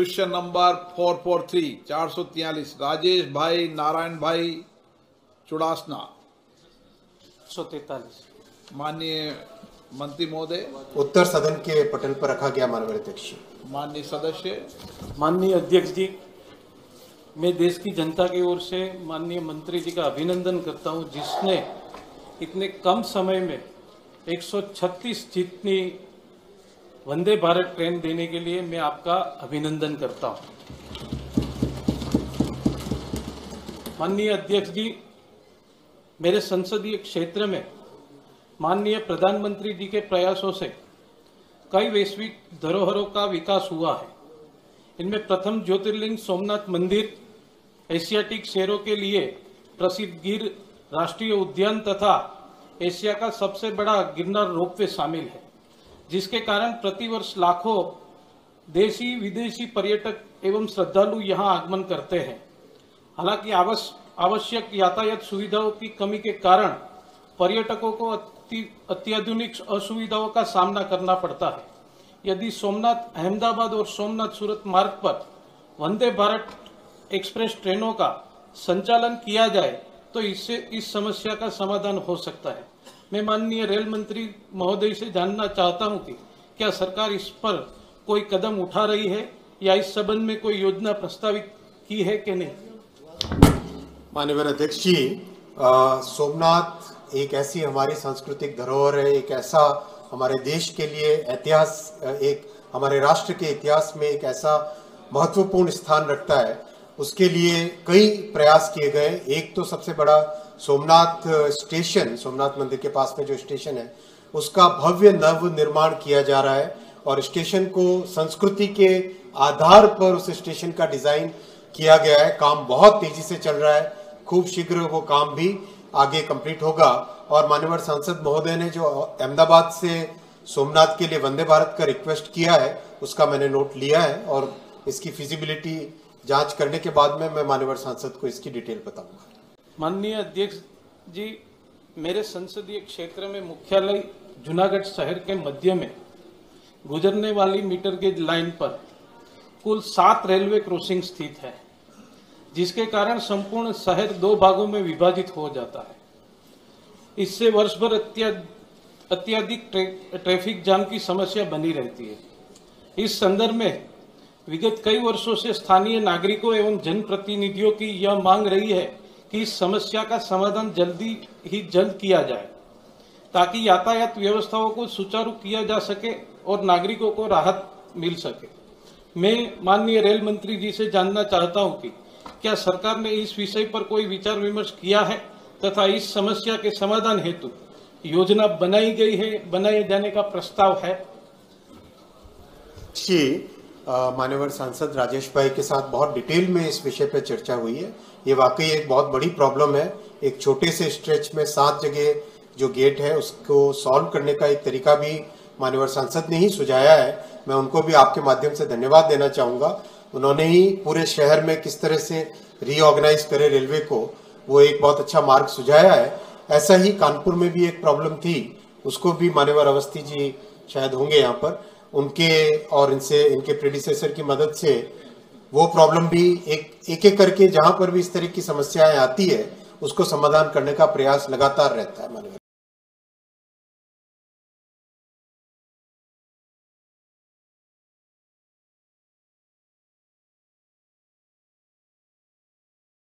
Question number 443 443 Rajesh भाई नारायण भाई चुड़ासना। 143। माननीय मंत्री महोदय, उत्तर सदन के पटल पर रखा गया। माननीय अध्यक्ष। माननीय सदस्य। माननीय अध्यक्ष जी, मैं देश की जनता की ओर से माननीय मंत्री जी का अभिनंदन करता हूं, जिसने इतने कम समय में 136 जितनी वंदे भारत ट्रेन देने के लिए मैं आपका अभिनंदन करता हूं। माननीय अध्यक्ष जी, मेरे संसदीय क्षेत्र में माननीय प्रधानमंत्री जी के प्रयासों से कई वैश्विक धरोहरों का विकास हुआ है। इनमें प्रथम ज्योतिर्लिंग सोमनाथ मंदिर, एशियाटिक शेरों के लिए प्रसिद्ध गिर राष्ट्रीय उद्यान तथा एशिया का सबसे बड़ा गिरनार रोपवे शामिल है, जिसके कारण प्रतिवर्ष लाखों देशी विदेशी पर्यटक एवं श्रद्धालु यहां आगमन करते हैं। हालांकि आवश्यक यातायात सुविधाओं की कमी के कारण पर्यटकों को अत्याधुनिक असुविधाओं का सामना करना पड़ता है। यदि सोमनाथ अहमदाबाद और सोमनाथ सूरत मार्ग पर वंदे भारत एक्सप्रेस ट्रेनों का संचालन किया जाए तो इससे इस समस्या का समाधान हो सकता है। मैं माननीय रेल मंत्री महोदय से जानना चाहता हूं कि क्या सरकार इस पर कोई कदम उठा रही है या इस संबंध में कोई योजना प्रस्तावित की है कि नहीं। माननीय अध्यक्ष जी, सोमनाथ एक ऐसी हमारी सांस्कृतिक धरोहर है, एक ऐसा हमारे देश के लिए इतिहास, एक हमारे राष्ट्र के इतिहास में एक ऐसा महत्वपूर्ण स्थान रखता है। उसके लिए कई प्रयास किए गए। एक तो सबसे बड़ा सोमनाथ स्टेशन, सोमनाथ मंदिर के पास में जो स्टेशन है, उसका भव्य नव निर्माण किया जा रहा है और स्टेशन को संस्कृति के आधार पर उस स्टेशन का डिजाइन किया गया है। काम बहुत तेजी से चल रहा है, खूब शीघ्र वो काम भी आगे कंप्लीट होगा। और माननीय सांसद महोदय ने जो अहमदाबाद से सोमनाथ के लिए वंदे भारत का रिक्वेस्ट किया है, उसका मैंने नोट लिया है और इसकी फिजिबिलिटी जांच करने के बाद में मैं माननीय सांसद को इसकी डिटेल बताऊंगा। माननीय अध्यक्ष जी, मेरे संसदीय क्षेत्र में मुख्यालय जूनागढ़ शहर के मध्य में गुजरने वाली मीटर गेज लाइन पर कुल 7 रेलवे क्रॉसिंग स्थित है, जिसके कारण संपूर्ण शहर 2 भागों में विभाजित हो जाता है। इससे वर्ष भर अत्यधिक ट्रैफिक जाम की समस्या बनी रहती है। इस संदर्भ में विगत कई वर्षों से स्थानीय नागरिकों एवं जनप्रतिनिधियों की यह मांग रही है कि इस समस्या का समाधान जल्द किया जाए, ताकि यातायात व्यवस्थाओं को सुचारू किया जा सके और नागरिकों को राहत मिल सके। मैं माननीय रेल मंत्री जी से जानना चाहता हूं कि क्या सरकार ने इस विषय पर कोई विचार विमर्श किया है तथा इस समस्या के समाधान हेतु योजना बनाए जाने का प्रस्ताव है। माननीय सांसद राजेश भाई के साथ बहुत डिटेल में इस विषय पर चर्चा हुई है। ये वाकई एक बहुत बड़ी प्रॉब्लम है। एक छोटे से स्ट्रेच में 7 जगह जो गेट है उसको सॉल्व करने का एक तरीका भी माननीय सांसद ने ही सुझाया है। मैं उनको भी आपके माध्यम से धन्यवाद देना चाहूँगा। उन्होंने ही पूरे शहर में किस तरह से रीऑर्गेनाइज करे रेलवे को, वो एक बहुत अच्छा मार्ग सुझाया है। ऐसा ही कानपुर में भी एक प्रॉब्लम थी, उसको भी मान्यवर अवस्थी जी शायद होंगे यहाँ पर, उनके और इनके प्रेडिसेसर की मदद से वो प्रॉब्लम भी एक करके जहां पर भी इस तरह की समस्याएं आती है उसको समाधान करने का प्रयास लगातार रहता है। माननीय